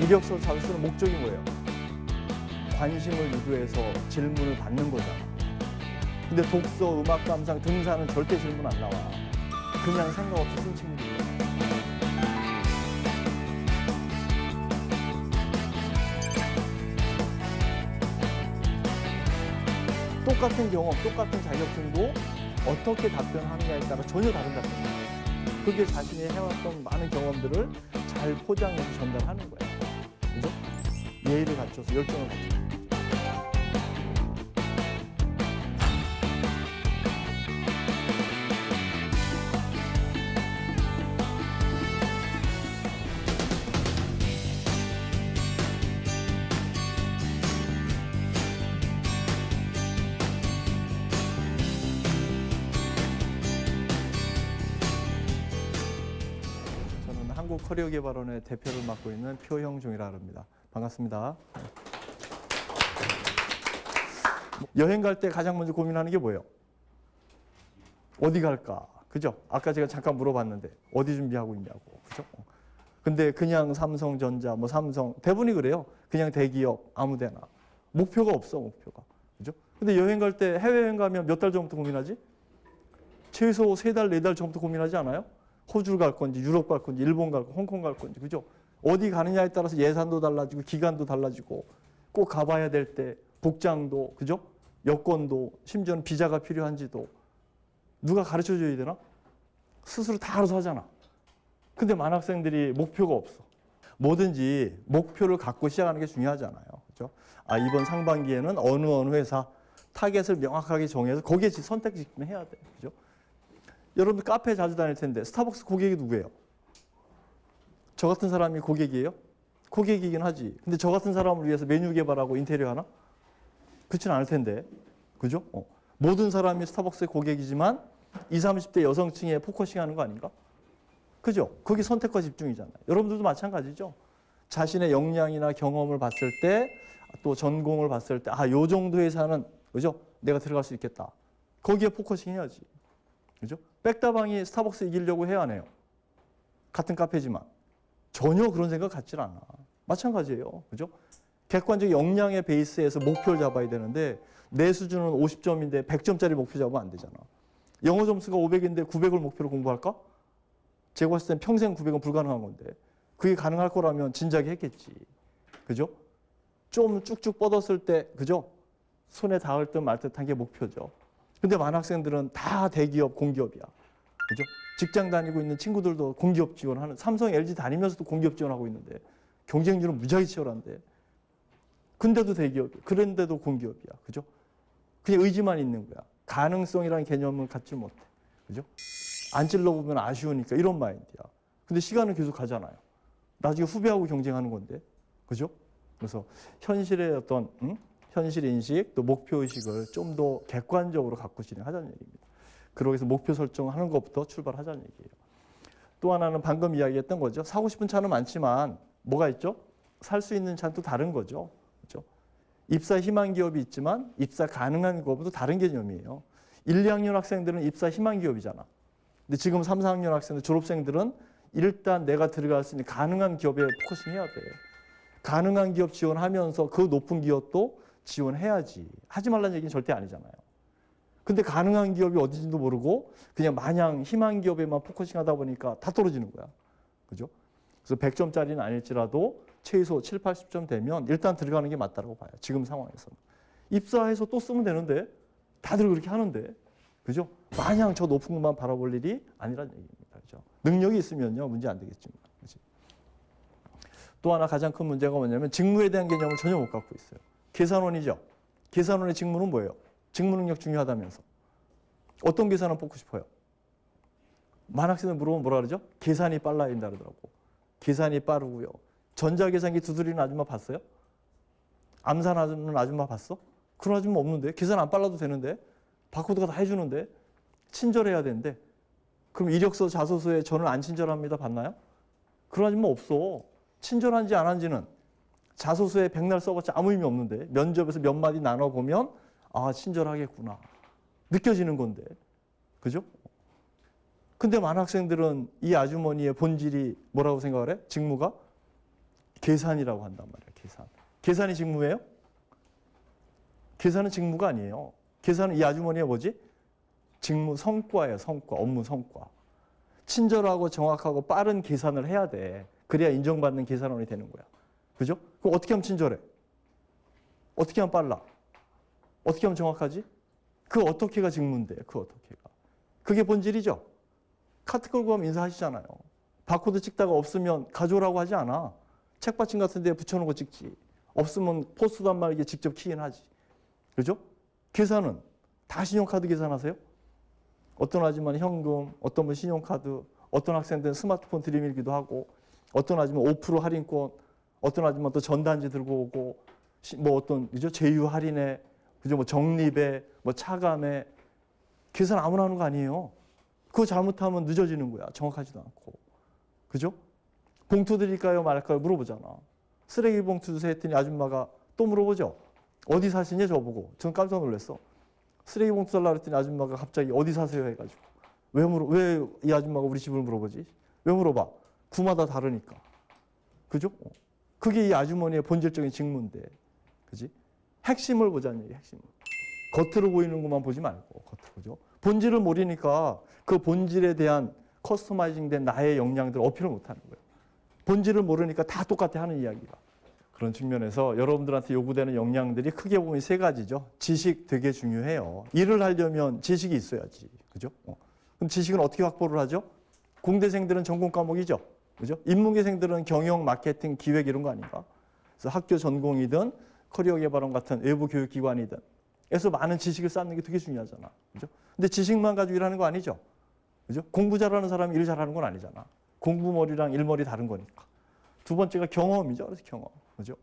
이력서 자소서는 목적이 뭐예요? 관심을 유도해서 질문을 받는 거잖아. 근데 독서, 음악 감상, 등산은 절대 질문 안 나와. 그냥 생각 없이 쓴 친구들이에요. 똑같은 경험, 똑같은 자격증도 어떻게 답변하느냐에 따라 전혀 다른 답변이에요. 그게 자신이 해왔던 많은 경험들을 잘 포장해서 전달하는 거예요. 그죠? 예의를 갖춰서 열정을 갖춰서. 한국커리어개발원의 대표를 맡고 있는 표형종이라고 합니다. 반갑습니다. 여행 갈 때 가장 먼저 고민하는 게 뭐예요? 어디 갈까? 그죠? 아까 제가 잠깐 물어봤는데 어디 준비하고 있냐고. 그죠? 근데 그냥 삼성전자, 삼성 대부분이 그래요. 그냥 대기업 아무 데나. 목표가 없어, 목표가. 그죠? 근데 여행 갈 때 해외여행 가면 몇 달 전부터 고민하지? 최소 3달, 4달 전부터 고민하지 않아요? 호주 갈 건지, 유럽 갈 건지, 일본 갈 건지, 홍콩 갈 건지, 그죠? 어디 가느냐에 따라서 예산도 달라지고, 기간도 달라지고, 꼭 가봐야 될 때, 복장도, 그죠? 여권도, 심지어는 비자가 필요한지도, 누가 가르쳐 줘야 되나? 스스로 다 알아서 하잖아. 근데 많은 학생들이 목표가 없어. 뭐든지 목표를 갖고 시작하는 게 중요하잖아요. 그죠? 아, 이번 상반기에는 어느 회사, 타겟을 명확하게 정해서 거기에 선택 지금 해야 돼. 그죠? 여러분들 카페 자주 다닐 텐데 스타벅스 고객이 누구예요? 저 같은 사람이 고객이에요? 고객이긴 하지. 근데 저 같은 사람을 위해서 메뉴 개발하고 인테리어 하나? 그렇지는 않을 텐데. 그죠? 모든 사람이 스타벅스의 고객이지만 20, 30대 여성층에 포커싱 하는 거 아닌가? 그죠? 그게 선택과 집중이잖아요. 여러분들도 마찬가지죠. 자신의 역량이나 경험을 봤을 때, 또 전공을 봤을 때, 아, 요 정도 회사는, 그죠? 내가 들어갈 수 있겠다. 거기에 포커싱 해야지. 그죠? 백다방이 스타벅스 이기려고 해야 하네요. 같은 카페지만. 전혀 그런 생각 갖질 않아. 마찬가지예요. 그죠? 객관적 역량의 베이스에서 목표를 잡아야 되는데 내 수준은 50점인데 100점짜리 목표 잡으면 안 되잖아. 영어 점수가 500인데 900을 목표로 공부할까? 제가 봤을 땐 평생 900은 불가능한 건데 그게 가능할 거라면 진작에 했겠지. 그죠? 좀 쭉쭉 뻗었을 때, 그죠? 손에 닿을 듯 말 듯한 게 목표죠. 근데 많은 학생들은 다 대기업, 공기업이야. 그죠? 직장 다니고 있는 친구들도 공기업 지원하는, 삼성, LG 다니면서도 공기업 지원하고 있는데 경쟁률은 무지하게 치열한데 근데도 대기업이야. 그런데도 공기업이야. 그죠? 그냥 의지만 있는 거야. 가능성이라는 개념을 갖지 못해. 그죠? 안 찔러보면 아쉬우니까 이런 마인드야. 근데 시간은 계속 가잖아요. 나중에 후배하고 경쟁하는 건데. 그죠? 그래서 현실의 어떤 현실 인식, 또 목표 의식을 좀 더 객관적으로 갖고 진행하자는 얘기입니다. 그러기 위해서 목표 설정하는 것부터 출발하자는 얘기예요. 또 하나는 방금 이야기했던 거죠. 사고 싶은 차는 많지만 뭐가 있죠? 살 수 있는 차는 또 다른 거죠. 그렇죠? 입사 희망 기업이 있지만 입사 가능한 기업도 다른 개념이에요. 1, 2학년 학생들은 입사 희망 기업이잖아. 근데 지금 3, 4학년 학생들, 졸업생들은 일단 내가 들어갈 수 있는 가능한 기업에 포커싱 해야 돼. 가능한 기업 지원하면서 그 높은 기업도 지원해야지. 하지 말라는 얘기는 절대 아니잖아요. 근데 가능한 기업이 어딘지도 모르고 그냥 마냥 희망 기업에만 포커싱 하다 보니까 다 떨어지는 거야. 그죠? 그래서 100점짜리는 아닐지라도 최소 7, 80점 되면 일단 들어가는 게 맞다고 봐요. 지금 상황에서는. 입사해서 또 쓰면 되는데 다들 그렇게 하는데. 그죠? 마냥 저 높은 것만 바라볼 일이 아니라는 얘기입니다. 그죠? 능력이 있으면요. 문제 안 되겠지만. 그치? 또 하나 가장 큰 문제가 뭐냐면 직무에 대한 개념을 전혀 못 갖고 있어요. 계산원이죠. 계산원의 직무는 뭐예요? 직무 능력 중요하다면서. 어떤 계산을 뽑고 싶어요? 많은 학생들 물어보면 뭐라 그러죠? 계산이 빨라야 된다 그러더라고. 계산이 빠르고요. 전자계산기 두드리는 아줌마 봤어요? 암산하는 아줌마 봤어? 그런 아줌마 없는데? 계산 안 빨라도 되는데? 바코드가 다 해주는데? 친절해야 되는데? 그럼 이력서, 자소서에 저는 안 친절합니다 봤나요? 그런 아줌마 없어. 친절한지 안 한지는 자소서에 백날 써봤자 아무 의미 없는데 면접에서 몇 마디 나눠보면 아, 친절하겠구나. 느껴지는 건데. 그죠? 근데 많은 학생들은 이 아주머니의 본질이 뭐라고 생각을 해? 직무가 계산이라고 한단 말이야. 계산. 계산이 직무예요? 계산은 직무가 아니에요. 계산은 이 아주머니의 뭐지? 직무 성과예요. 성과. 업무 성과. 친절하고 정확하고 빠른 계산을 해야 돼. 그래야 인정받는 계산원이 되는 거야. 그죠? 그럼 어떻게 하면 친절해? 어떻게 하면 빨라? 어떻게 하면 정확하지? 그 어떻게가 직무인데, 그 어떻게가. 그게 본질이죠. 카트 끌고 가면 인사하시잖아요. 바코드 찍다가 없으면 가져오라고 하지 않아. 책받침 같은 데 붙여놓고 찍지. 없으면 포스트도 말이게 직접 키긴 하지. 그죠? 계산은 다 신용카드 계산하세요? 어떤 아줌마는 현금, 어떤 분 신용카드, 어떤 학생들은 스마트폰 들이밀기도 하고, 어떤 아줌마는 5% 할인권, 어떤 아줌마는 또 전단지 들고 오고, 뭐 어떤 그죠? 제휴 할인에, 그죠? 뭐 적립에, 뭐 차감에 계산 아무나 하는 거 아니에요. 그거 잘못하면 늦어지는 거야. 정확하지도 않고, 그죠? 봉투 드릴까요, 말까요 물어보잖아. 쓰레기 봉투 주세요 했더니 아줌마가 또 물어보죠. 어디 사시냐 저보고. 전 깜짝 놀랐어. 쓰레기 봉투 달라 그랬더니 아줌마가 갑자기 어디 사세요 해가지고. 왜 이 아줌마가 우리 집을 물어보지? 왜 물어봐? 구마다 다르니까. 그죠? 그게 이 아주머니의 본질적인 직무인데. 그지? 핵심을 보자는 얘기, 핵심을. 겉으로 보이는 것만 보지 말고, 겉으로. 그죠? 본질을 모르니까 그 본질에 대한 커스터마이징 된 나의 역량들을 어필을 못 하는 거예요. 본질을 모르니까 다 똑같아 하는 이야기가. 그런 측면에서 여러분들한테 요구되는 역량들이 크게 보면 세 가지죠. 지식 되게 중요해요. 일을 하려면 지식이 있어야지. 그죠? 그럼 지식은 어떻게 확보를 하죠? 공대생들은 전공 과목이죠. 그죠? 인문계생들은 경영, 마케팅, 기획 이런 거 아닌가? 그래서 학교 전공이든 커리어 개발원 같은 외부 교육기관이든 그래서 많은 지식을 쌓는 게 되게 중요하잖아. 그죠? 근데 지식만 가지고 일하는 거 아니죠. 그죠? 공부 잘하는 사람이 일 잘하는 건 아니잖아. 공부머리랑 일머리 다른 거니까. 두 번째가 경험이죠. 그래서 경험. 그죠?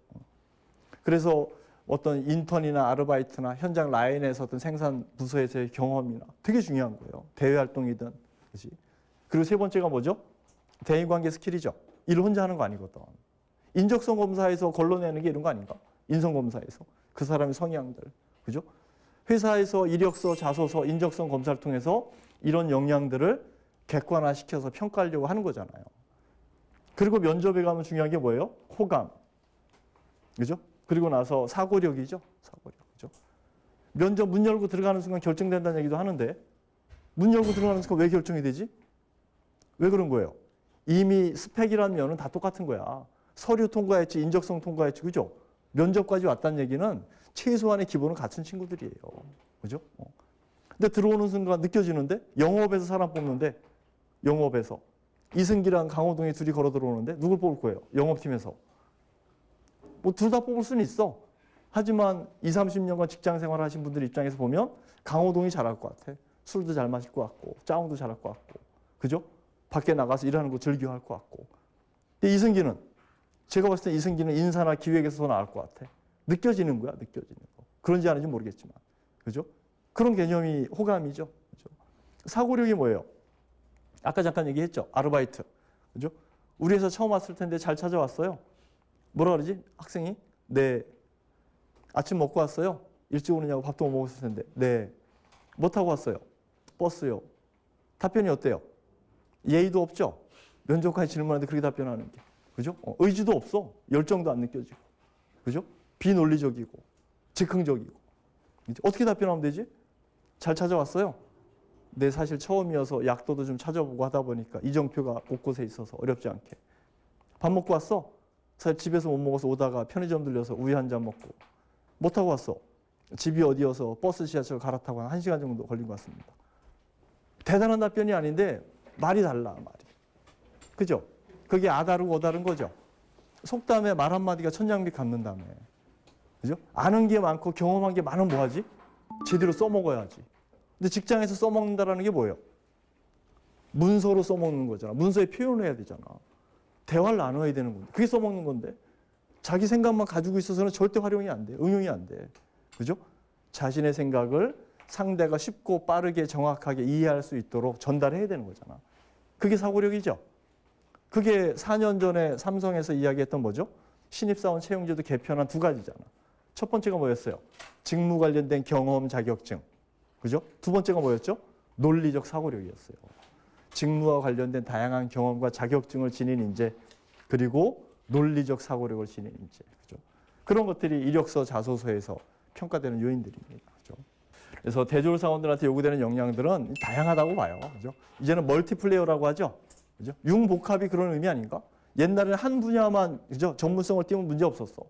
그래서 어떤 인턴이나 아르바이트나 현장 라인에서 어떤 생산 부서에서의 경험이나 되게 중요한 거예요. 대외 활동이든. 그렇지? 그리고 세 번째가 뭐죠? 대인관계 스킬이죠. 일을 혼자 하는 거 아니거든. 인적성 검사에서 걸러내는 게 이런 거 아닌가? 인성 검사에서. 그 사람의 성향들. 그죠? 회사에서 이력서, 자소서, 인적성 검사를 통해서 이런 역량들을 객관화시켜서 평가하려고 하는 거잖아요. 그리고 면접에 가면 중요한 게 뭐예요? 호감. 그죠? 그리고 나서 사고력이죠. 사고력. 그죠? 면접 문 열고 들어가는 순간 결정된다는 얘기도 하는데 문 열고 들어가는 순간 왜 결정이 되지? 왜 그런 거예요? 이미 스펙이라는 면은 다 똑같은 거야. 서류 통과했지, 인적성 통과했지, 그죠? 면접까지 왔다는 얘기는 최소한의 기본은 같은 친구들이에요. 그죠? 근데 들어오는 순간 느껴지는데 영업에서 사람 뽑는데 영업에서 이승기랑 강호동이 둘이 걸어 들어오는데 누굴 뽑을 거예요? 영업팀에서. 뭐 둘 다 뽑을 수는 있어. 하지만 20, 30년간 직장 생활을 하신 분들 입장에서 보면 강호동이 잘할 것 같아. 술도 잘 마실 것 같고 짜웅도 잘할 것 같고. 그죠? 밖에 나가서 일하는 거 즐겨 할 것 같고. 근데 이승기는 제가 봤을 때 이승기는 인사나 기획에서 더 나을 것 같아. 느껴지는 거야. 느껴지는 거. 그런지 아닌지 모르겠지만. 그죠? 그런 개념이 호감이죠. 그죠? 사고력이 뭐예요? 아까 잠깐 얘기했죠. 아르바이트. 그죠? 우리 회사 처음 왔을 텐데 잘 찾아왔어요. 뭐라 그러지? 학생이? 네. 아침 먹고 왔어요? 일찍 오느냐고 밥도 못 먹었을 텐데. 네. 뭐 타고 왔어요? 버스요. 답변이 어때요? 예의도 없죠? 면접까지 질문하는데 그렇게 답변하는 게. 그죠? 의지도 없어. 열정도 안 느껴지고. 그죠? 비논리적이고. 즉흥적이고. 어떻게 답변하면 되지? 잘 찾아왔어요? 네, 사실 처음이어서 약도도 좀 찾아보고 하다 보니까 이정표가 곳곳에 있어서 어렵지 않게. 밥 먹고 왔어? 사실 집에서 못 먹어서 오다가 편의점 들려서 우유 한 잔 먹고. 뭐 타고 왔어? 집이 어디여서 버스 지하철 갈아타고 한 1시간 정도 걸린 것 같습니다. 대단한 답변이 아닌데 말이 달라, 말이. 그죠? 그게 아다르고 어다른 거죠. 속담에 말 한마디가 천냥비 갚는다며. 그죠? 아는 게 많고 경험한 게 많으면 뭐하지? 제대로 써먹어야지. 근데 직장에서 써먹는다라는 게 뭐예요? 문서로 써먹는 거잖아. 문서에 표현을 해야 되잖아. 대화를 나눠야 되는 건데. 그게 써먹는 건데. 자기 생각만 가지고 있어서는 절대 활용이 안 돼. 응용이 안 돼. 그죠? 자신의 생각을 상대가 쉽고 빠르게 정확하게 이해할 수 있도록 전달해야 되는 거잖아. 그게 사고력이죠. 그게 4년 전에 삼성에서 이야기했던 뭐죠? 신입사원 채용제도 개편한 두 가지잖아. 첫 번째가 뭐였어요? 직무 관련된 경험 자격증. 그죠? 두 번째가 뭐였죠? 논리적 사고력이었어요. 직무와 관련된 다양한 경험과 자격증을 지닌 인재, 그리고 논리적 사고력을 지닌 인재. 그죠? 그런 것들이 이력서, 자소서에서 평가되는 요인들입니다. 그죠? 그래서 대졸 사원들한테 요구되는 역량들은 다양하다고 봐요. 그죠? 이제는 멀티플레이어라고 하죠. 그죠? 융복합이 그런 의미 아닌가? 옛날에는 한 분야만, 그죠? 전문성을 띄우면 문제 없었어.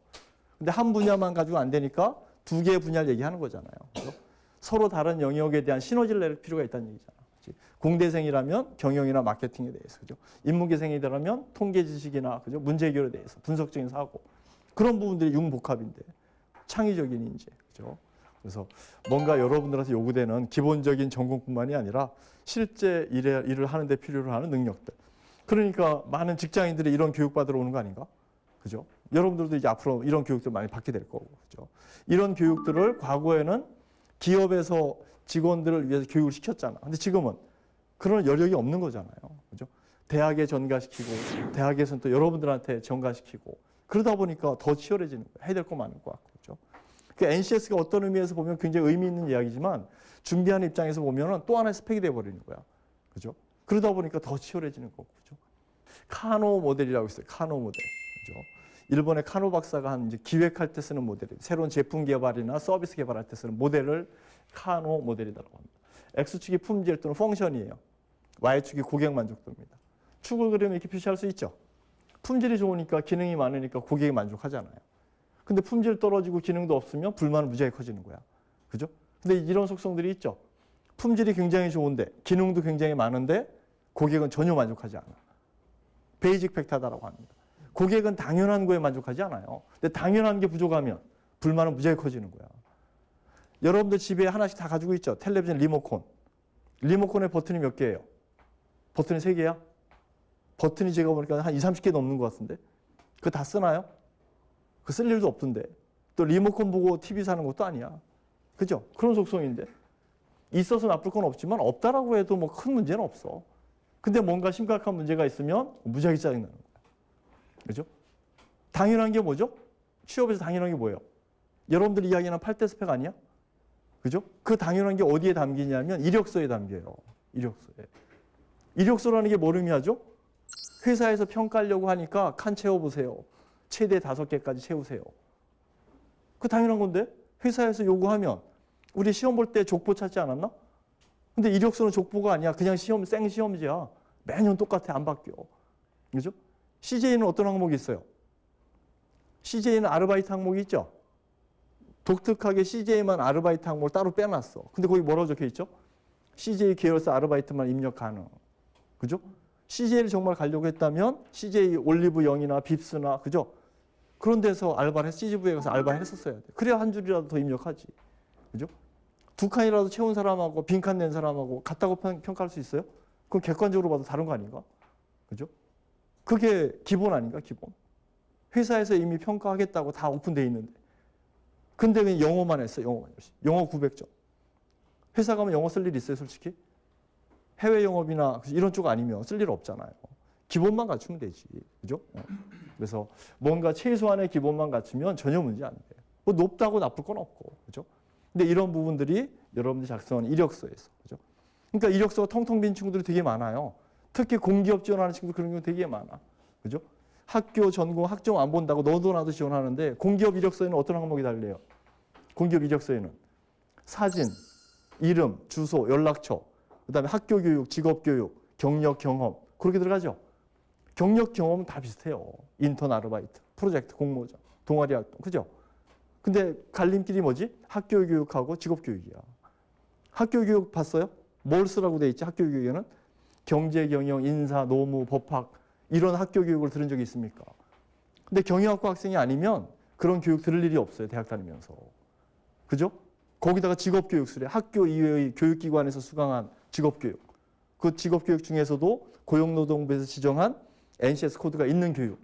근데 한 분야만 가지고 안 되니까 두 개의 분야를 얘기하는 거잖아요. 그죠? 서로 다른 영역에 대한 시너지를 낼 필요가 있다는 얘기잖아. 그치? 공대생이라면 경영이나 마케팅에 대해서, 그죠? 인문계생이라면 통계 지식이나, 그죠? 문제 해결에 대해서, 분석적인 사고. 그런 부분들이 융복합인데, 창의적인 인재, 그죠? 그래서 뭔가 여러분들한테 요구되는 기본적인 전공뿐만이 아니라 실제 일을 하는데 필요로 하는 능력들. 그러니까 많은 직장인들이 이런 교육받으러 오는 거 아닌가? 그죠? 여러분들도 이제 앞으로 이런 교육들 많이 받게 될 거고, 그죠? 이런 교육들을 과거에는 기업에서 직원들을 위해서 교육을 시켰잖아. 근데 지금은 그런 여력이 없는 거잖아요. 그죠? 대학에 전가시키고, 대학에서는 또 여러분들한테 전가시키고, 그러다 보니까 더 치열해지는 거예요. 해야 될 거 많을 것 같고, 그죠? 그 NCS가 어떤 의미에서 보면 굉장히 의미 있는 이야기지만, 준비하는 입장에서 보면은 또 하나의 스펙이 돼버리는 거야. 그죠? 그러다 보니까 더 치열해지는 거고, 그죠? 카노 모델이라고 있어요. 카노 모델. 그죠? 일본의 카노 박사가 한 이제 기획할 때 쓰는 모델이에요. 새로운 제품 개발이나 서비스 개발할 때 쓰는 모델을 카노 모델이라고 합니다. X축이 품질 또는 펑션이에요. Y축이 고객 만족도입니다. 축을 그리면 이렇게 표시할 수 있죠. 품질이 좋으니까 기능이 많으니까 고객이 만족하잖아요. 근데 품질 떨어지고 기능도 없으면 불만은 무지하게 커지는 거야. 그죠? 근데 이런 속성들이 있죠. 품질이 굉장히 좋은데 기능도 굉장히 많은데 고객은 전혀 만족하지 않아. 베이직 팩터다라고 합니다. 고객은 당연한 거에 만족하지 않아요. 근데 당연한 게 부족하면 불만은 무지하게 커지는 거야. 여러분들 집에 하나씩 다 가지고 있죠. 텔레비전 리모컨. 리모컨의 버튼이 몇 개예요? 버튼이 3개야? 버튼이 제가 보니까 한 20, 30개 넘는 것 같은데. 그거 다 쓰나요? 그 쓸 일도 없던데. 또 리모컨 보고 TV 사는 것도 아니야. 그죠? 그런 속성인데. 있어서 나쁠 건 없지만 없다라고 해도 뭐 큰 문제는 없어. 근데 뭔가 심각한 문제가 있으면 무지하게 짜증나는 거야. 그죠? 당연한 게 뭐죠? 취업에서 당연한 게 뭐예요? 여러분들이 이야기하는 8대 스펙 아니야? 그죠? 그 당연한 게 어디에 담기냐면 이력서에 담겨요. 이력서에. 이력서라는 게 뭘 의미하죠? 회사에서 평가하려고 하니까 칸 채워보세요. 최대 5개까지 채우세요. 그 당연한 건데 회사에서 요구하면 우리 시험 볼 때 족보 찾지 않았나? 근데 이력서는 족보가 아니야. 그냥 시험, 생시험지야. 매년 똑같아. 안 바뀌어. 그죠? CJ는 어떤 항목이 있어요? CJ는 아르바이트 항목이 있죠? 독특하게 CJ만 아르바이트 항목을 따로 빼놨어. 근데 거기 뭐라고 적혀 있죠? CJ 계열사 아르바이트만 입력 가능. 그죠? CJ를 정말 가려고 했다면 CJ 올리브 0이나 빕스나 그죠? 그런 데서 알바를 했, CGV에 가서 알바를 했었어야 돼. 그래야 한 줄이라도 더 입력하지. 그죠? 2칸이라도 채운 사람하고 빈칸 낸 사람하고 같다고 평가할 수 있어요? 그럼 객관적으로 봐도 다른 거 아닌가? 그죠? 그게 기본 아닌가? 기본. 회사에서 이미 평가하겠다고 다 오픈되어 있는데. 근데 그냥 영어만 했어. 영어만. 영어 900점. 회사 가면 영어 쓸 일 있어요? 솔직히? 해외 영업이나 이런 쪽 아니면 쓸 일 없잖아요. 기본만 갖추면 되지. 그죠? 그래서 뭔가 최소한의 기본만 갖추면 전혀 문제 안 돼. 뭐 높다고 나쁠 건 없고. 그죠? 근데 이런 부분들이 여러분들이 작성한 이력서에서. 그죠? 그러니까 이력서가 텅텅 빈 친구들이 되게 많아요. 특히 공기업 지원하는 친구들 그런 경우 되게 많아. 그죠? 학교, 전공, 학점 안 본다고 너도 나도 지원하는데 공기업 이력서에는 어떤 항목이 달려요? 공기업 이력서에는 사진, 이름, 주소, 연락처, 그다음에 학교 교육, 직업 교육, 경력 경험 그렇게 들어가죠. 경력 경험은 다 비슷해요. 인턴 아르바이트, 프로젝트 공모전, 동아리 활동, 그죠? 근데 갈림길이 뭐지? 학교 교육하고 직업 교육이야. 학교 교육 봤어요? 뭘 쓰라고 돼 있지? 학교 교육에는 경제, 경영, 인사, 노무, 법학 이런 학교 교육을 들은 적이 있습니까? 근데 경영학과 학생이 아니면 그런 교육 들을 일이 없어요. 대학 다니면서. 그죠? 거기다가 직업교육 수래. 학교 이외의 교육기관에서 수강한 직업교육. 그 직업교육 중에서도 고용노동부에서 지정한 NCS 코드가 있는 교육.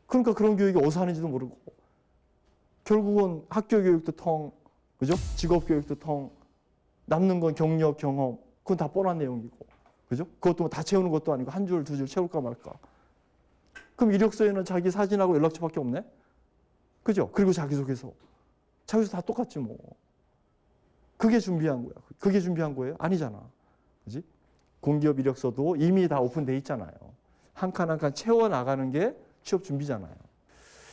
그러니까 그런 교육이 어디서 하는지도 모르고. 결국은 학교 교육도 텅, 그죠? 직업교육도 텅, 남는 건 경력, 경험. 그건 다 뻔한 내용이고. 그죠? 그것도 다 채우는 것도 아니고 한 줄, 두 줄 채울까 말까. 그럼 이력서에는 자기 사진하고 연락처밖에 없네? 그죠? 그리고 자기소개서. 자기소개서 다 똑같지 뭐. 그게 준비한 거야. 그게 준비한 거예요? 아니잖아. 그지? 공기업 이력서도 이미 다 오픈돼 있잖아요. 한 칸 한 칸 채워나가는 게 취업 준비잖아요.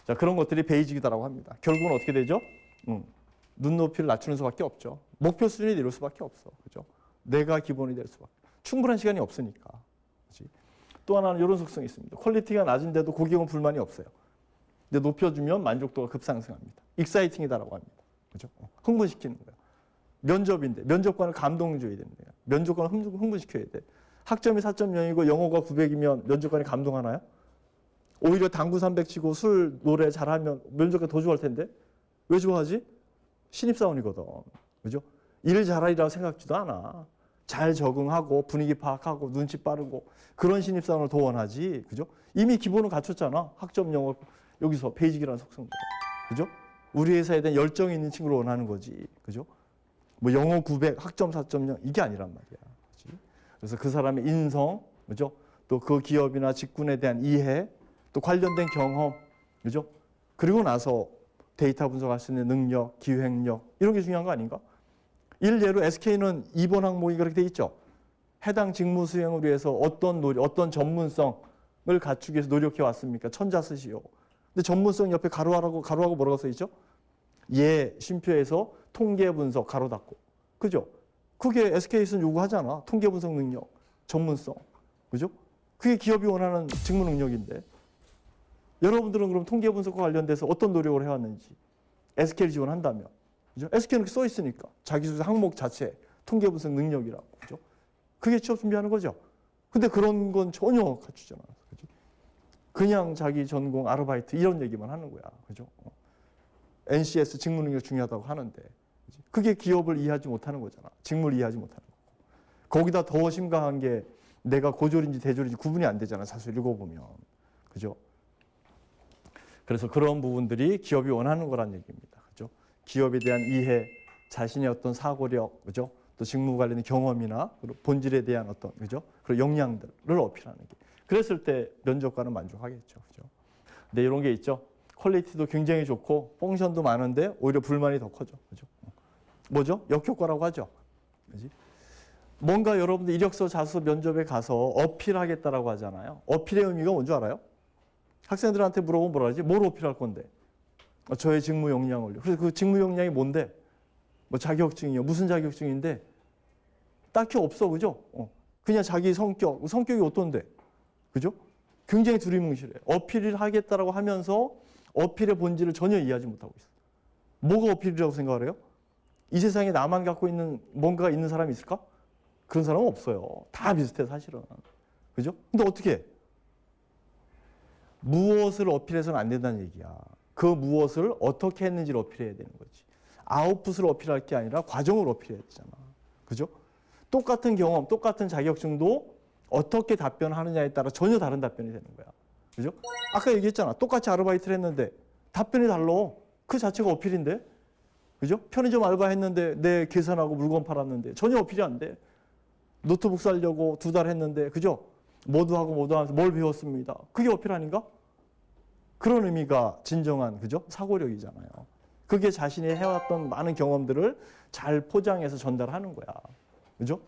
자, 그런 것들이 베이직이다라고 합니다. 결국은 어떻게 되죠? 눈높이를 낮추는 수밖에 없죠. 목표 수준이 내릴 수밖에 없어. 그죠? 내가 기본이 될 수밖에. 충분한 시간이 없으니까. 그치? 또 하나는 이런 속성이 있습니다. 퀄리티가 낮은데도 고객은 불만이 없어요. 근데 높여주면 만족도가 급상승합니다. 익사이팅이다라고 합니다. 그죠? 흥분시키는 거예요. 면접인데 면접관을 감동을 줘야 됩니다. 면접관을 흥분시켜야 돼. 학점이 4.0이고 영어가 900이면 면접관이 감동하나요? 오히려 당구 300 치고 술 노래 잘하면 면접관 더 좋아할 텐데 왜 좋아하지? 신입사원이거든. 그죠? 일 잘하리라고 생각지도 않아. 잘 적응하고 분위기 파악하고 눈치 빠르고 그런 신입사원을 더 원하지. 그죠? 이미 기본을 갖췄잖아. 학점 영어 여기서 베이직이라는 속성들. 그죠? 우리 회사에 대한 열정이 있는 친구를 원하는 거지. 그죠? 뭐 영어 900, 학점 4.0 이게 아니란 말이야. 그치? 그래서 그 사람의 인성, 그죠? 또 그 기업이나 직군에 대한 이해, 또 관련된 경험, 그죠? 그리고 나서 데이터 분석할 수 있는 능력, 기획력 이런 게 중요한 거 아닌가? 일례로 SK는 2번 항목이 그렇게 돼 있죠. 해당 직무 수행을 위해서 어떤 전문성을 갖추기 위해서 노력해 왔습니까? 천자 쓰시오. 근데 전문성 옆에 가로하고 뭐라고 써 있죠? 예, 쉼표에서 통계 분석 가로 닫고. 그죠? 그게 SK에서는 요구하잖아. 통계 분석 능력, 전문성. 그죠? 그게 기업이 원하는 직무 능력인데. 여러분들은 그럼 통계 분석과 관련돼서 어떤 노력을 해왔는지 SK를 지원한다면. 그죠? SK는 써 있으니까. 자기소개 항목 자체 통계 분석 능력이라고. 그죠? 그게 취업 준비하는 거죠. 근데 그런 건 전혀 갖추지 않아요. 그죠? 그냥 자기 전공 아르바이트 이런 얘기만 하는 거야. 그죠? NCS 직무 능력 중요하다고 하는데 그게 기업을 이해하지 못하는 거잖아. 직무를 이해하지 못하는 거고. 거기다 더 심각한 게 내가 고졸인지 대졸인지 구분이 안 되잖아. 사실 읽어보면. 그죠? 그래서 그런 부분들이 기업이 원하는 거란 얘기입니다. 그죠? 기업에 대한 이해, 자신의 어떤 사고력, 그죠? 또 직무 관련된 경험이나 본질에 대한 어떤 그죠? 그런 역량들을 어필하는 게. 그랬을 때 면접관은 만족하겠죠. 그죠? 근데 이런 게 있죠. 퀄리티도 굉장히 좋고 펑션도 많은데 오히려 불만이 더 커져. 그죠? 뭐죠? 역효과라고 하죠. 그지? 뭔가 여러분들 이력서, 자소서, 면접에 가서 어필하겠다라고 하잖아요. 어필의 의미가 뭔지 알아요? 학생들한테 물어보면 뭐라 하지? 뭘 어필할 건데? 저의 직무 역량을요. 그래서 그 직무 역량이 뭔데? 뭐 자격증이요. 무슨 자격증인데? 딱히 없어. 그죠? 그냥 자기 성격이 어떤데? 그죠? 굉장히 두리뭉실해. 어필을 하겠다라고 하면서 어필의 본질을 전혀 이해하지 못하고 있어. 뭐가 어필이라고 생각을 해요? 이 세상에 나만 갖고 있는 뭔가가 있는 사람이 있을까? 그런 사람은 없어요. 다 비슷해 사실은. 그죠? 근데 어떻게 해? 무엇을 어필해서는 안 된다는 얘기야. 그 무엇을 어떻게 했는지를 어필해야 되는 거지. 아웃풋을 어필할 게 아니라 과정을 어필해야 되잖아. 그죠? 똑같은 경험, 똑같은 자격증도 어떻게 답변하느냐에 따라 전혀 다른 답변이 되는 거야. 그죠? 아까 얘기했잖아. 똑같이 아르바이트를 했는데 답변이 달라. 그 자체가 어필인데. 그죠? 편의점 알바했는데 내 계산하고 물건 팔았는데 전혀 어필이 안 돼. 노트북 사려고 2달 했는데 그죠? 뭐도 하면서 뭘 배웠습니다. 그게 어필 아닌가? 그런 의미가 진정한 그죠? 사고력이잖아요. 그게 자신이 해왔던 많은 경험들을 잘 포장해서 전달하는 거야. 그죠?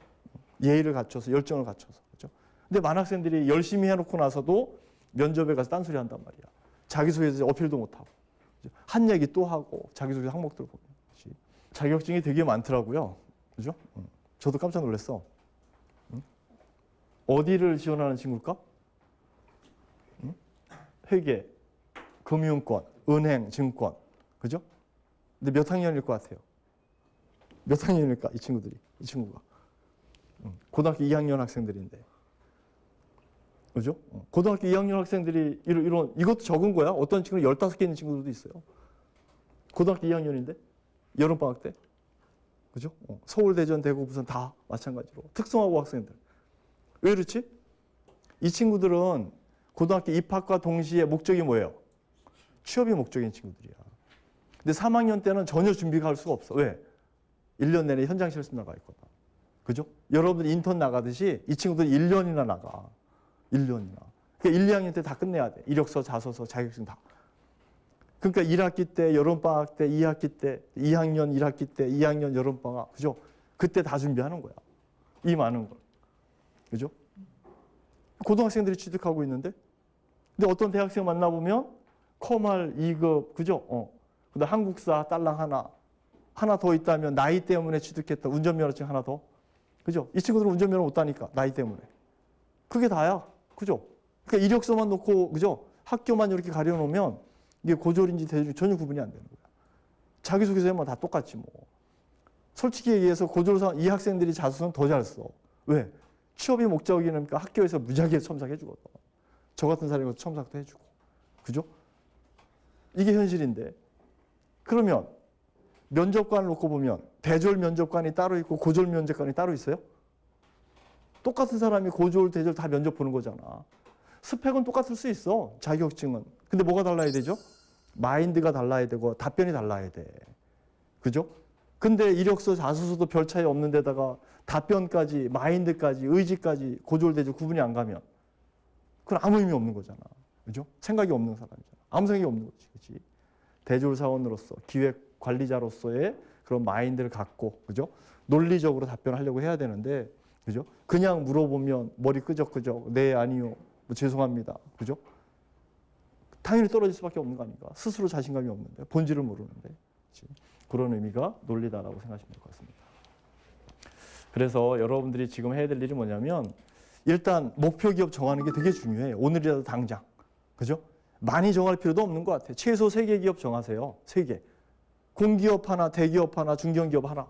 예의를 갖춰서 열정을 갖춰서. 그죠? 근데 많은 학생들이 열심히 해놓고 나서도 면접에 가서 딴소리 한단 말이야. 자기소개서 어필도 못하고. 한 얘기 또 하고 자기소개 항목들 보면. 그치? 자격증이 되게 많더라고요. 그죠? 저도 깜짝 놀랐어. 어디를 지원하는 친구일까? 회계, 금융권, 은행, 증권. 그죠? 근데 몇 학년일 것 같아요? 몇 학년일까? 이 친구가. 고등학교 2학년 학생들인데. 그죠? 고등학교 2학년 학생들이 이것도 적은 거야. 어떤 친구는 15개 있는 친구들도 있어요. 고등학교 2학년인데 여름방학 때. 그죠? 서울, 대전, 대구, 부산 다 마찬가지로. 특성화고 학생들. 왜 그렇지? 이 친구들은 고등학교 입학과 동시에 목적이 뭐예요? 취업이 목적인 친구들이야. 근데 3학년 때는 전혀 준비가 할 수가 없어. 왜? 1년 내내 현장 실습 나가 있거든. 그죠? 여러분들 인턴 나가듯이 이 친구들이 1년이나 나가. 1년이나. 그러니까 1, 2학년 때 다 끝내야 돼. 이력서, 자소서, 자격증 다. 그러니까 1학기 때, 여름방학 때, 2학기 때, 2학년 1학기 때, 2학년 여름방학. 그죠? 그때 다 준비하는 거야. 이 많은 걸. 그죠? 고등학생들이 취득하고 있는데 근데 어떤 대학생 만나보면 커말 2급, 그죠? 근데 한국사 딸랑 하나 더 있다면 나이 때문에 취득했던 운전면허증 하나 더. 그죠? 이 친구들은 운전면허 못 따니까, 나이 때문에. 그게 다야. 그죠? 그러니까 이력서만 놓고, 그죠? 학교만 이렇게 가려놓으면 이게 고졸인지 대졸인지 전혀 구분이 안 되는 거야. 자기소개서에만 다 똑같지 뭐. 솔직히 얘기해서 고졸 이 학생들이 자소서는 더 잘 써. 왜? 취업이 목적이니까 학교에서 무지하게 첨삭해 주거든. 저 같은 사람이 것도 첨삭도 해주고. 그죠? 이게 현실인데. 그러면 면접관을 놓고 보면 대졸 면접관이 따로 있고 고졸 면접관이 따로 있어요? 똑같은 사람이 고졸, 대졸 다 면접 보는 거잖아. 스펙은 똑같을 수 있어. 자격증은. 근데 뭐가 달라야 되죠? 마인드가 달라야 되고 답변이 달라야 돼. 그죠? 근데 이력서, 자소서도 별 차이 없는 데다가 답변까지, 마인드까지, 의지까지 고졸, 대졸 구분이 안 가면 그건 아무 의미 없는 거잖아. 그죠? 생각이 없는 사람이잖아. 아무 생각이 없는 거지. 그치? 대졸 사원으로서, 기획 관리자로서의 그런 마인드를 갖고, 그죠? 논리적으로 답변하려고 해야 되는데, 그죠? 그냥 물어보면 머리 끄적끄적, 네, 아니요, 뭐 죄송합니다. 그죠? 당연히 떨어질 수밖에 없는 거 아닌가? 스스로 자신감이 없는데, 본질을 모르는데. 그치? 그런 의미가 논리다라고 생각하시면 될 것 같습니다. 그래서 여러분들이 지금 해야 될 일이 뭐냐면, 일단 목표 기업 정하는 게 되게 중요해요. 오늘이라도 당장. 그죠? 많이 정할 필요도 없는 것 같아요. 최소 3개 기업 정하세요. 3개. 공기업 하나, 대기업 하나, 중견기업 하나.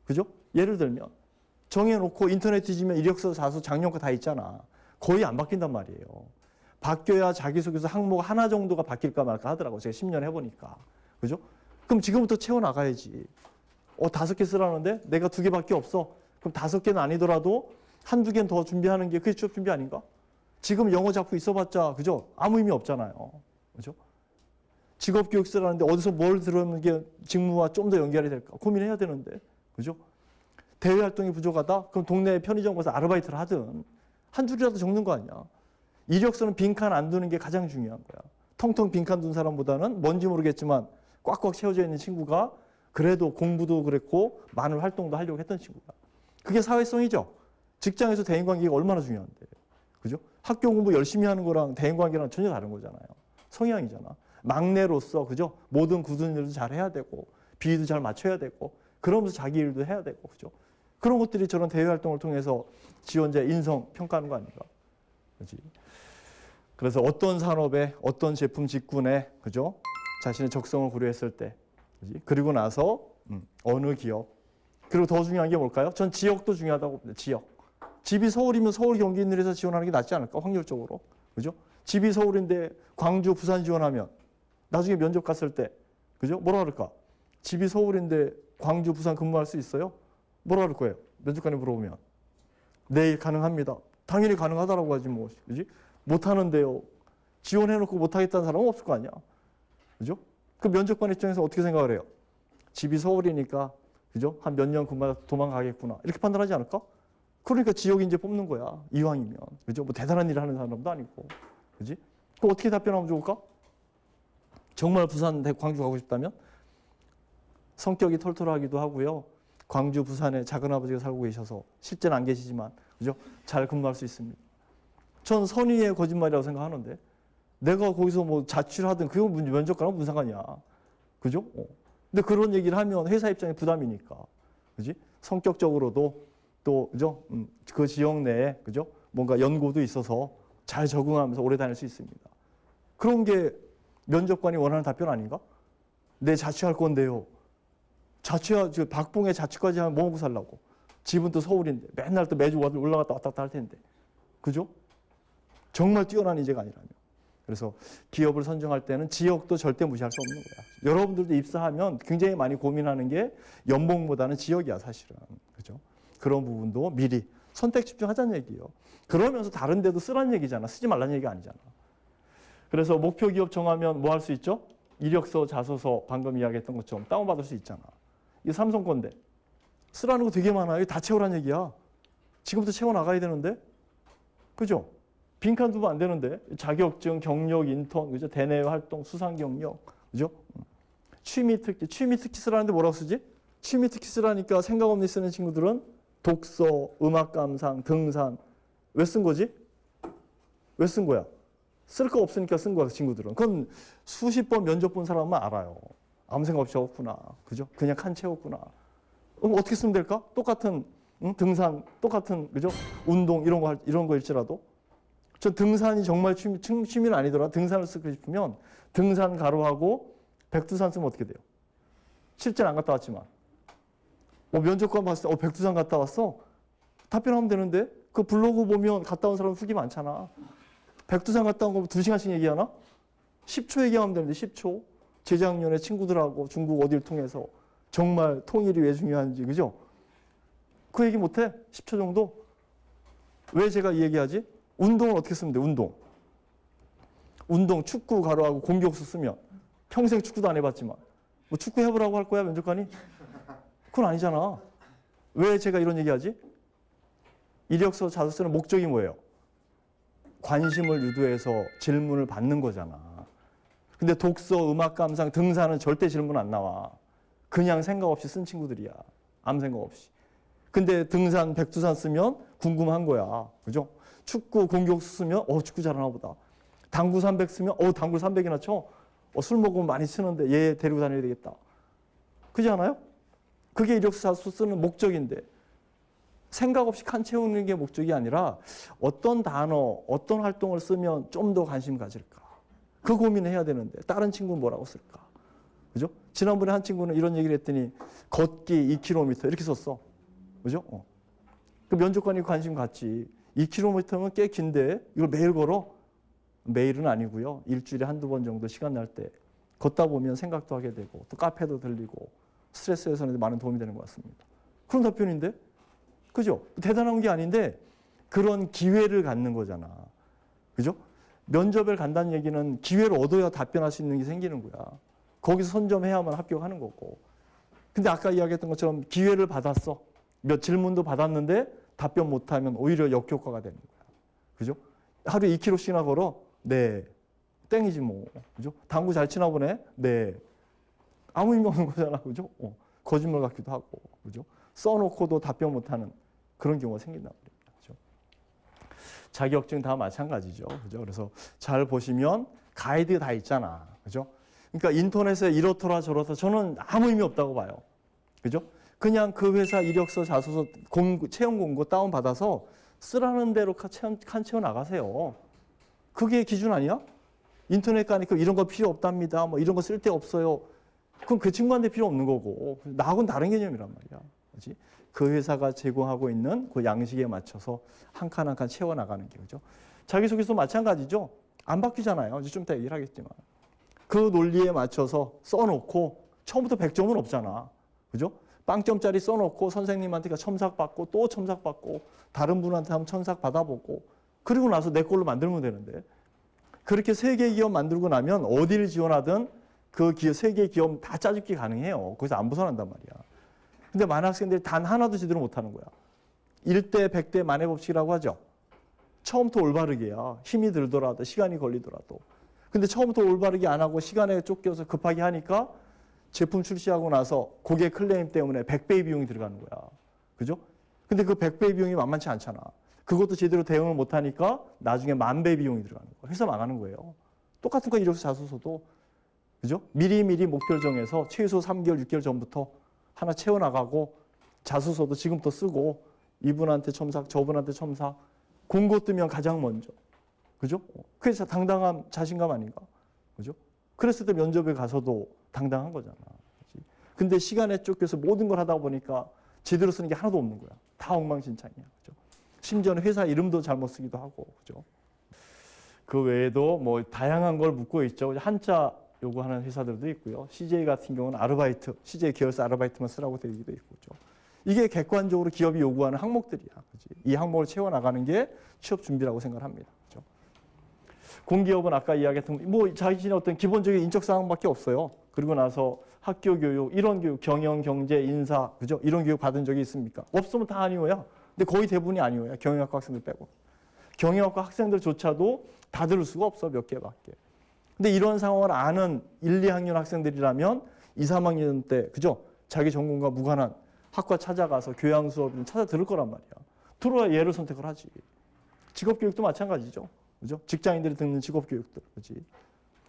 그죠? 예를 들면 정해놓고 인터넷 뒤지면 이력서, 자소, 작년거 다 있잖아. 거의 안 바뀐단 말이에요. 바뀌어야 자기소개서 항목 하나 정도가 바뀔까 말까 하더라고요. 제가 10년 해보니까. 그죠? 그럼 지금부터 채워나가야지. 5개 쓰라는데 내가 2개밖에 없어. 그럼 5개는 아니더라도 1-2개는 더 준비하는 게 그게 취업 준비 아닌가? 지금 영어 잡고 있어봤자, 그죠? 아무 의미 없잖아요. 그죠? 직업교육 쓰라는데 어디서 뭘 들으면 게 직무와 좀 더 연결이 될까? 고민해야 되는데. 그죠? 대외 활동이 부족하다? 그럼 동네 편의점 가서 아르바이트를 하든 한 줄이라도 적는 거 아니야. 이력서는 빈칸 안 두는 게 가장 중요한 거야. 텅텅 빈칸 둔 사람보다는 뭔지 모르겠지만 꽉꽉 채워져 있는 친구가 그래도 공부도 그랬고 많은 활동도 하려고 했던 친구야. 그게 사회성이죠. 직장에서 대인관계가 얼마나 중요한데. 그죠? 학교 공부 열심히 하는 거랑 대인관계랑 전혀 다른 거잖아요. 성향이잖아. 막내로서, 그죠? 모든 굳은 일도 잘 해야 되고, 비위도 잘 맞춰야 되고, 그러면서 자기 일도 해야 되고, 그죠? 그런 것들이 저런 대외 활동을 통해서 지원자 인성 평가하는 거 아닌가? 그지? 그래서 어떤 산업에, 어떤 제품 직군에, 그죠? 자신의 적성을 고려했을 때, 그지? 그리고 나서, 어느 기업. 그리고 더 중요한 게 뭘까요? 전 지역도 중요하다고 봅니다. 지역. 집이 서울이면 서울 경기 있는 데서 지원하는 게 낫지 않을까? 확률적으로. 그죠? 집이 서울인데 광주, 부산 지원하면 나중에 면접 갔을 때, 그죠? 뭐라 그럴까? 집이 서울인데 광주, 부산 근무할 수 있어요? 뭐라 그럴 거예요? 면접관에 물어보면. 네, 가능합니다. 당연히 가능하다라고 하지 뭐. 그지? 못하는데요. 지원해놓고 못하겠다는 사람은 없을 거 아니야. 그죠? 그 면접관 입장에서 어떻게 생각을 해요? 집이 서울이니까, 그죠? 한 몇 년 근무하다 도망가겠구나. 이렇게 판단하지 않을까? 그러니까 지역이 이제 뽑는 거야. 이왕이면. 그죠? 뭐 대단한 일을 하는 사람도 아니고. 그지? 그럼 어떻게 답변하면 좋을까? 정말 부산, 광주 가고 싶다면? 성격이 털털하기도 하고요. 광주, 부산에 작은아버지가 살고 계셔서 실제는 안 계시지만, 그죠? 잘 근무할 수 있습니다. 전 선의의 거짓말이라고 생각하는데, 내가 거기서 뭐 자취를 하든 그건 면접관은 무슨 상관이야. 그죠? 근데 그런 얘기를 하면 회사 입장에 부담이니까. 그지? 성격적으로도 또, 그죠? 그 지역 내에, 그죠? 뭔가 연고도 있어서 잘 적응하면서 오래 다닐 수 있습니다. 그런 게 면접관이 원하는 답변 아닌가? 내 자취할 건데요. 박봉에 자취까지 하면 뭐 먹고 살라고? 집은 또 서울인데 맨날 또 매주 올라갔다 왔다 갔다 할 텐데. 그죠? 정말 뛰어난 인재가 아니라면. 그래서 기업을 선정할 때는 지역도 절대 무시할 수 없는 거야. 여러분들도 입사하면 굉장히 많이 고민하는 게 연봉보다는 지역이야, 사실은. 그죠? 그런 부분도 미리 선택 집중하자는 얘기예요. 그러면서 다른 데도 쓰라는 얘기잖아. 쓰지 말라는 얘기가 아니잖아. 그래서 목표 기업 정하면 뭐 할 수 있죠? 이력서, 자소서 방금 이야기했던 것처럼 다운받을 수 있잖아. 이게 삼성 건데 쓰라는 거 되게 많아요. 이거 다 채우라는 얘기야. 지금부터 채워나가야 되는데. 그죠? 빈칸 두면 안 되는데. 자격증, 경력, 인턴, 그죠? 대내외 활동, 수상 경력. 그죠? 취미 특기 쓰라는데 뭐라고 쓰지? 취미 특기 쓰라니까 생각 없이 쓰는 친구들은 독서, 음악 감상, 등산. 왜 쓴 거지? 왜 쓴 거야? 쓸 거 없으니까 쓴 거야, 그 친구들은. 그건 수십 번 면접 본 사람만 알아요. 아무 생각 없이 적었구나. 그죠? 그냥 칸 채웠구나. 그럼 어떻게 쓰면 될까? 똑같은 등산, 똑같은 그죠? 운동 이런 거일지라도 저 등산이 정말 취미는 아니더라. 등산을 쓰고 싶으면 등산 가로하고 백두산 쓰면 어떻게 돼요? 실제는 안 갔다 왔지만 면접관 봤을 때 백두산 갔다 왔어? 답변하면 되는데 그 블로그 보면 갔다 온 사람 후기 많잖아. 백두산 갔다 온 거 2시간씩 얘기하나? 10초 얘기하면 되는데 10초. 재작년에 친구들하고 중국 어디를 통해서 정말 통일이 왜 중요한지 그죠? 그 얘기 못해? 10초 정도? 왜 제가 이 얘기하지? 운동을 어떻게 쓰면 돼? 운동 축구 가로하고 공격수 쓰면 평생 축구도 안 해봤지만 뭐 축구 해보라고 할 거야 면접관이? 그건 아니잖아. 왜 제가 이런 얘기하지? 이력서 자주 쓰는 목적이 뭐예요? 관심을 유도해서 질문을 받는 거잖아. 근데 독서, 음악 감상, 등산은 절대 질문 안 나와. 그냥 생각 없이 쓴 친구들이야. 아무 생각 없이. 근데 등산, 백두산 쓰면 궁금한 거야. 그죠? 축구, 공격수 쓰면 축구 잘하나 보다. 당구 300 쓰면 당구 300이나 쳐. 술 먹으면 많이 치는데 얘 데리고 다녀야 되겠다. 그렇지 않아요? 그게 이력서 자주 쓰는 목적인데 생각 없이 칸 채우는 게 목적이 아니라 어떤 단어, 어떤 활동을 쓰면 좀 더 관심 가질까. 그 고민을 해야 되는데 다른 친구는 뭐라고 쓸까. 그죠? 지난번에 한 친구는 이런 얘기를 했더니 걷기 2km 이렇게 썼어. 그죠? 그 면접관이 관심 갖지. 2km면 꽤 긴데 이걸 매일 걸어? 매일은 아니고요. 일주일에 한두 번 정도 시간 날 때 걷다 보면 생각도 하게 되고 또 카페도 들리고 스트레스 해소에 많은 도움이 되는 것 같습니다. 그런 답변인데? 그죠? 대단한 게 아닌데 그런 기회를 갖는 거잖아. 그죠? 면접을 간다는 얘기는 기회를 얻어야 답변할 수 있는 게 생기는 거야. 거기서 선점해야만 합격하는 거고. 근데 아까 이야기했던 것처럼 기회를 받았어. 몇 질문도 받았는데 답변 못하면 오히려 역효과가 되는 거야. 그죠? 하루에 2km씩이나 걸어? 네. 땡이지 뭐. 그죠? 당구 잘 치나 보네? 네. 아무 의미 없는 거잖아. 그죠? 거짓말 같기도 하고. 그죠? 써놓고도 답변 못하는 그런 경우가 생긴단 말입니다. 그죠? 자격증 다 마찬가지죠. 그죠? 그래서 잘 보시면 가이드 다 있잖아. 그죠? 그러니까 인터넷에 이렇더라 저렇더라 저는 아무 의미 없다고 봐요. 그죠? 그냥 그 회사 이력서 자소서 채용 공고 다운받아서 쓰라는 대로 칸 채워 나가세요. 그게 기준 아니야? 인터넷 가니까 이런 거 필요 없답니다. 뭐 이런 거 쓸데 없어요. 그럼 그 친구한테 필요 없는 거고 나하고는 다른 개념이란 말이야. 그렇지? 그 회사가 제공하고 있는 그 양식에 맞춰서 한 칸 한 칸 채워 나가는 게 그죠? 자기소개서 마찬가지죠. 안 바뀌잖아요. 이제 좀 이따 얘기를 하겠지만 그 논리에 맞춰서 써놓고 처음부터 100점은 없잖아. 그죠? 빵점짜리 써놓고 선생님한테 첨삭 받고 또 첨삭 받고 다른 분한테 한번 첨삭 받아보고 그리고 나서 내 걸로 만들면 되는데 그렇게 3개 기업 만들고 나면 어디를 지원하든 그 기업 3개 기업 다 짜집기 가능해요. 거기서 안 벗어난단 말이야. 근데 많은 학생들이 단 하나도 제대로 못하는 거야. 1대 100대 만의 법칙이라고 하죠. 처음부터 올바르게야. 힘이 들더라도 시간이 걸리더라도. 근데 처음부터 올바르게 안 하고 시간에 쫓겨서 급하게 하니까 제품 출시하고 나서 고객 클레임 때문에 100배의 비용이 들어가는 거야. 그죠? 근데 그 100배의 비용이 만만치 않잖아. 그것도 제대로 대응을 못하니까 나중에 10,000배 비용이 들어가는 거야. 회사 망하는 거예요. 똑같은 거 이력서 자소서도. 그죠? 미리미리 목표를 정해서 최소 3개월, 6개월 전부터 하나 채워나가고 자소서도 지금부터 쓰고 이분한테 첨삭, 저분한테 첨삭. 공고 뜨면 가장 먼저. 그죠? 그래서 당당함, 자신감 아닌가? 그죠? 그랬을 때 면접에 가서도 당당한 거잖아. 그치? 근데 시간에 쫓겨서 모든 걸 하다 보니까 제대로 쓰는 게 하나도 없는 거야. 다 엉망진창이야. 그죠? 심지어는 회사 이름도 잘못 쓰기도 하고. 그죠? 그 외에도 뭐 다양한 걸 묻고 있죠. 한자 요구하는 회사들도 있고요. CJ 같은 경우는 아르바이트, CJ 계열사 아르바이트만 쓰라고 되어 있기도 있고. 그죠? 이게 객관적으로 기업이 요구하는 항목들이야. 그치? 이 항목을 채워나가는 게 취업 준비라고 생각을 합니다. 그죠? 공기업은 아까 이야기했던 뭐 자신의 어떤 기본적인 인적 사항밖에 없어요. 그리고 나서 학교 교육, 이런 교육, 경영, 경제, 인사, 그죠? 이런 교육 받은 적이 있습니까? 없으면 다 아니오야. 근데 거의 대부분이 아니오야. 경영학과 학생들 빼고. 경영학과 학생들조차도 다 들을 수가 없어. 몇 개밖에. 근데 이런 상황을 아는 1, 2학년 학생들이라면 2, 3학년 때, 그죠? 자기 전공과 무관한 학과 찾아가서 교양 수업을 찾아 들을 거란 말이야. 들어야 얘를 선택을 하지. 직업교육도 마찬가지죠. 그죠? 직장인들이 듣는 직업 교육들, 그지?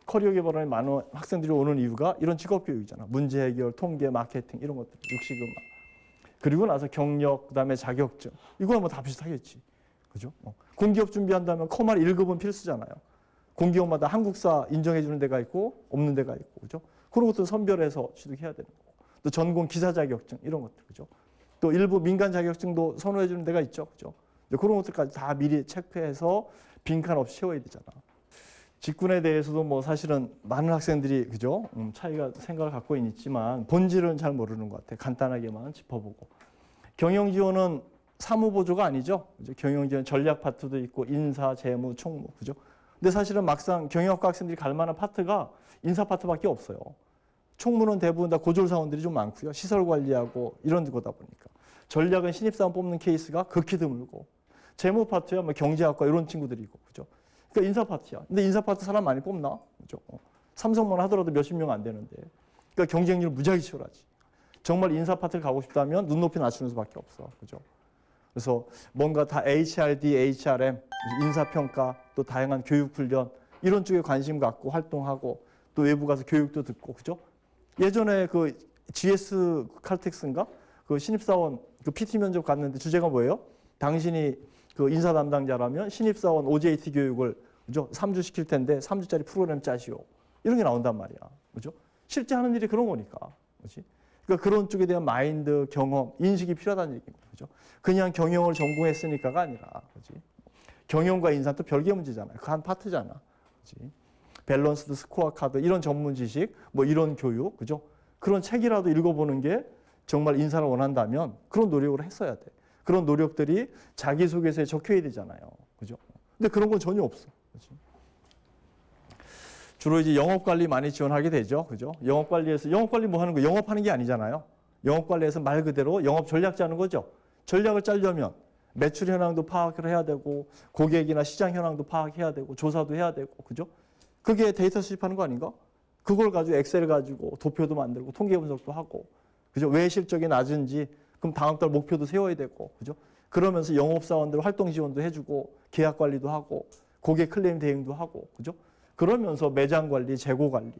커리어 개발에 많은 학생들이 오는 이유가 이런 직업 교육이잖아. 문제 해결, 통계, 마케팅 이런 것들, 육식음악. 그리고 나서 경력, 그다음에 자격증. 이거야 뭐 다 비슷하겠지, 그죠? 공기업 준비한다면 커말 1급은 필수잖아요. 공기업마다 한국사 인정해주는 데가 있고 없는 데가 있고, 그죠? 그런 것도 선별해서 취득해야 되는 거고. 또 전공 기사 자격증 이런 것들, 그죠? 또 일부 민간 자격증도 선호해주는 데가 있죠, 그죠? 그런 것들까지 다 미리 체크해서 빈칸 없이 채워야 되잖아. 직군에 대해서도 뭐 사실은 많은 학생들이 그죠? 차이가 생각을 갖고 있지만 본질은 잘 모르는 것 같아. 간단하게만 짚어보고. 경영 지원은 사무 보조가 아니죠. 그죠? 경영 지원 전략 파트도 있고 인사, 재무, 총무, 그죠? 근데 사실은 막상 경영학과 학생들이 갈 만한 파트가 인사 파트밖에 없어요. 총무는 대부분 다 고졸 사원들이 좀 많고요. 시설 관리하고 이런 거다 보니까. 전략은 신입사원 뽑는 케이스가 극히 드물고. 재무 파트야 뭐 경제학과 이런 친구들이고, 그죠? 그러니까 인사 파트야. 근데 인사 파트 사람 많이 뽑나? 그죠? 삼성만 하더라도 몇십 명 안 되는데. 그러니까 경쟁률 무지하게 치열하지. 정말 인사 파트를 가고 싶다면 눈높이 낮추는 수밖에 없어, 그죠? 그래서 뭔가 다 HRD, HRM, 인사평가, 또 다양한 교육훈련 이런 쪽에 관심 갖고 활동하고 또 외부 가서 교육도 듣고, 그죠? 예전에 그 GS 칼텍스인가? 그 신입사원 그 PT 면접 갔는데 주제가 뭐예요? 당신이 그 인사 담당자라면 신입사원 OJT 교육을 그죠? 3주 시킬 텐데 3주짜리 프로그램 짜시오. 이런 게 나온단 말이야. 그죠? 실제 하는 일이 그런 거니까. 그렇지? 그러니까 그런 쪽에 대한 마인드, 경험, 인식이 필요하다는 얘기입니다. 그죠? 그냥 경영을 전공했으니까가 아니라. 그렇지? 경영과 인사는 또 별개 문제잖아요. 그 한 파트잖아. 그렇지? 밸런스드 스코어 카드 이런 전문 지식, 뭐 이런 교육, 그죠? 그런 책이라도 읽어보는 게 정말 인사를 원한다면 그런 노력을 했어야 돼. 그런 노력들이 자기소개서에 적혀야 되잖아요. 그죠? 근데 그런 건 전혀 없어. 그렇지? 주로 이제 영업관리 많이 지원하게 되죠. 그죠? 영업관리에서, 영업관리 뭐 하는 거? 영업하는 게 아니잖아요. 영업관리에서 말 그대로 영업 전략 짜는 거죠. 전략을 짜려면 매출 현황도 파악을 해야 되고, 고객이나 시장 현황도 파악해야 되고, 조사도 해야 되고, 그죠? 그게 데이터 수집하는 거 아닌가? 그걸 가지고 엑셀 가지고 도표도 만들고, 통계 분석도 하고, 그죠? 왜 실적이 낮은지, 그럼 다음 달 목표도 세워야 되고, 그죠? 그러면서 영업사원들 활동 지원도 해주고, 계약 관리도 하고, 고객 클레임 대응도 하고, 그죠? 그러면서 매장 관리, 재고 관리.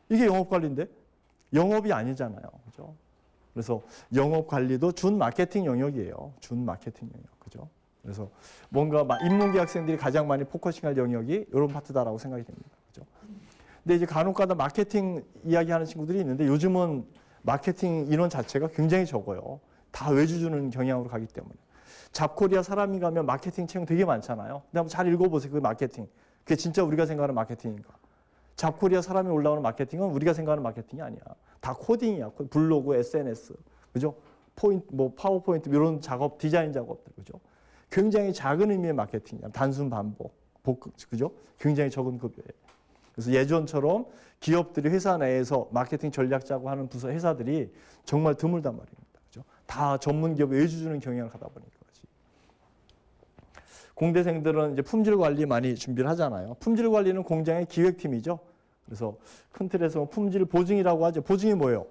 이게 영업 관리인데? 영업이 아니잖아요. 그죠? 그래서 영업 관리도 준 마케팅 영역이에요. 준 마케팅 영역. 그죠? 그래서 뭔가 인문계 학생들이 가장 많이 포커싱할 영역이 이런 파트다라고 생각이 됩니다. 그죠? 근데 이제 간혹가다 마케팅 이야기하는 친구들이 있는데 요즘은 마케팅 인원 자체가 굉장히 적어요. 다 외주 주는 경향으로 가기 때문에. 잡코리아 사람이 가면 마케팅 채용 되게 많잖아요. 근데 한번 잘 읽어보세요. 그 마케팅. 그게 진짜 우리가 생각하는 마케팅인가. 잡코리아 사람이 올라오는 마케팅은 우리가 생각하는 마케팅이 아니야. 다 코딩이야. 블로그, SNS. 그죠? 포인트, 뭐 파워포인트 이런 작업, 디자인 작업들. 그죠? 굉장히 작은 의미의 마케팅이야. 단순 반복. 그죠? 굉장히 적은 급여에. 그래서 예전처럼 기업들이 회사 내에서 마케팅 전략 짜고 하는 부서 회사들이 정말 드물단 말입니다. 그죠? 다 전문 기업에 외주 주는 경향을 하다 보니까. 공대생들은 이제 품질 관리 많이 준비를 하잖아요. 품질 관리는 공장의 기획팀이죠. 그래서 큰 틀에서 품질 보증이라고 하죠. 보증이 뭐예요?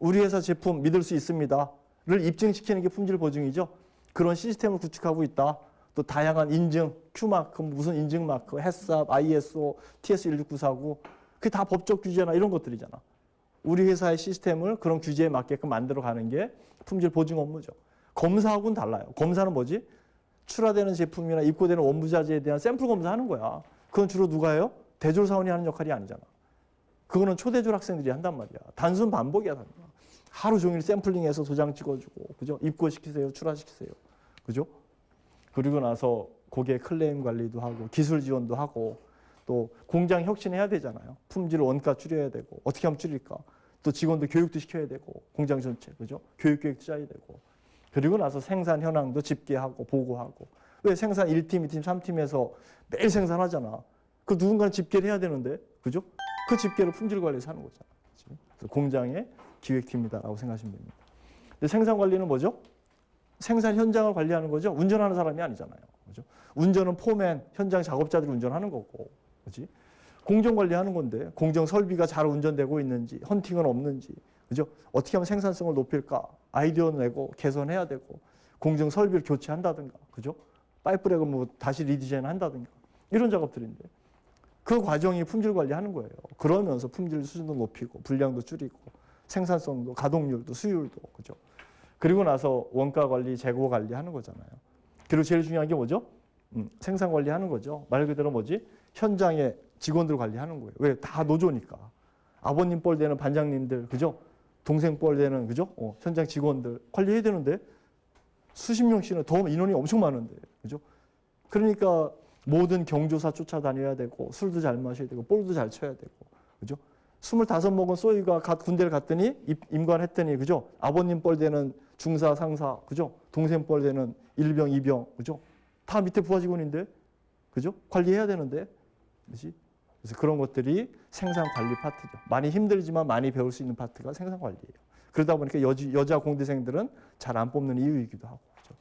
우리 회사 제품 믿을 수 있습니다를 입증시키는 게 품질 보증이죠. 그런 시스템을 구축하고 있다. 또 다양한 인증, Q마크, 무슨 인증 마크, 햇삽, ISO, TS16949 그게 다 법적 규제나 이런 것들이잖아. 우리 회사의 시스템을 그런 규제에 맞게끔 만들어가는 게 품질 보증 업무죠. 검사하고는 달라요. 검사는 뭐지? 출하되는 제품이나 입고되는 원부자재에 대한 샘플 검사하는 거야. 그건 주로 누가 해요? 대졸 사원이 하는 역할이 아니잖아. 그거는 초대졸 학생들이 한단 말이야. 단순 반복이야. 하루 종일 샘플링해서 도장 찍어주고, 그죠? 입고시키세요, 출하시키세요, 그죠? 그리고 나서 고객 클레임 관리도 하고, 기술 지원도 하고, 또 공장 혁신해야 되잖아요. 품질 원가 줄여야 되고, 어떻게 하면 줄일까? 또 직원들 교육도 시켜야 되고, 공장 전체, 그죠? 교육 계획도 짜야 되고. 그리고 나서 생산 현황도 집계하고 보고하고. 왜 생산 1팀, 2팀, 3팀에서 매일 생산하잖아. 그 누군가는 집계를 해야 되는데, 그죠? 그 집계를 품질 관리에서 하는 거잖아. 그래서 공장의 기획팀이다라고 생각하시면 됩니다. 근데 생산 관리는 뭐죠? 생산 현장을 관리하는 거죠. 운전하는 사람이 아니잖아요. 그죠? 운전은 포맨, 현장 작업자들이 운전하는 거고, 그렇지? 공정 관리하는 건데, 공정 설비가 잘 운전되고 있는지, 헌팅은 없는지, 그죠? 어떻게 하면 생산성을 높일까? 아이디어 내고 개선해야 되고 공정 설비를 교체한다든가, 그죠? 파이프렉을 뭐 다시 리디자인 한다든가 이런 작업들인데 그 과정이 품질 관리하는 거예요. 그러면서 품질 수준도 높이고 분량도 줄이고 생산성도 가동률도 수율도 그죠. 그리고 나서 원가 관리, 재고 관리하는 거잖아요. 그리고 제일 중요한 게 뭐죠? 생산 관리하는 거죠. 말 그대로 뭐지? 현장에 직원들 관리하는 거예요. 왜? 다 노조니까. 아버님 뻘 되는 반장님들, 그죠? 동생 뻘 되는, 그죠? 현장 직원들 관리해야 되는데 수십 명씩은 더 인원이 엄청 많은데, 그죠? 그러니까 모든 경조사 쫓아다녀야 되고 술도 잘 마셔야 되고 볼도 잘 쳐야 되고, 그죠? 25 먹은 소위가 군대를 갔더니 임관했더니, 그죠? 아버님 뻘 되는 중사, 상사, 그죠? 동생 뻘 되는 1병, 2병, 그죠? 다 밑에 부하 직원인데, 그죠? 관리해야 되는데, 그렇지? 그래서 그런 것들이 생산 관리 파트죠. 많이 힘들지만 많이 배울 수 있는 파트가 생산 관리예요. 그러다 보니까 여자 공대생들은 잘 안 뽑는 이유이기도 하고. 그렇죠?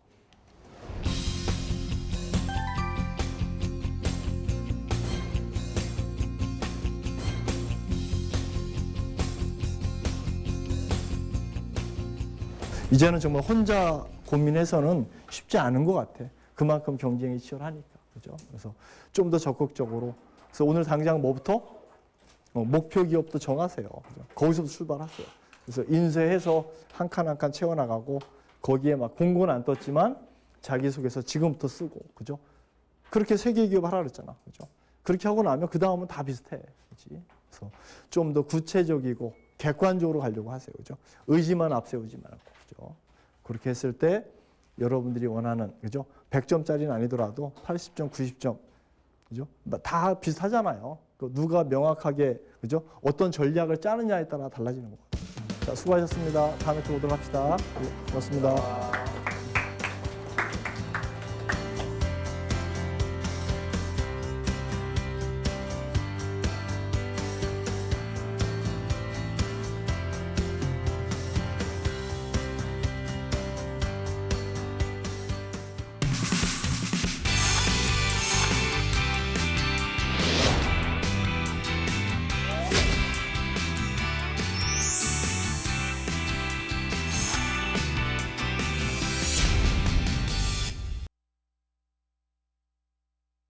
이제는 정말 혼자 고민해서는 쉽지 않은 것 같아. 그만큼 경쟁이 치열하니까. 그죠? 그래서 좀 더 적극적으로. 그래서 오늘 당장 뭐부터? 목표 기업도 정하세요. 그죠? 거기서부터 출발하세요. 그래서 인쇄해서 한 칸 한 칸 채워나가고 거기에 막 공고는 안 떴지만 자기소개서 지금부터 쓰고. 그죠? 그렇게 세계 기업 하라 그랬잖아. 그죠? 그렇게 하고 나면 그 다음은 다 비슷해. 그렇지? 그래서 좀 더 구체적이고 객관적으로 가려고 하세요. 그죠? 의지만 앞세우지 말고. 그죠? 그렇게 했을 때 여러분들이 원하는, 그죠? 100점짜리는 아니더라도 80점, 90점, 그죠? 다 비슷하잖아요. 누가 명확하게, 그죠? 어떤 전략을 짜느냐에 따라 달라지는 것 같아요. 자, 수고하셨습니다. 다음에 또 오도록 합시다. 네, 고맙습니다.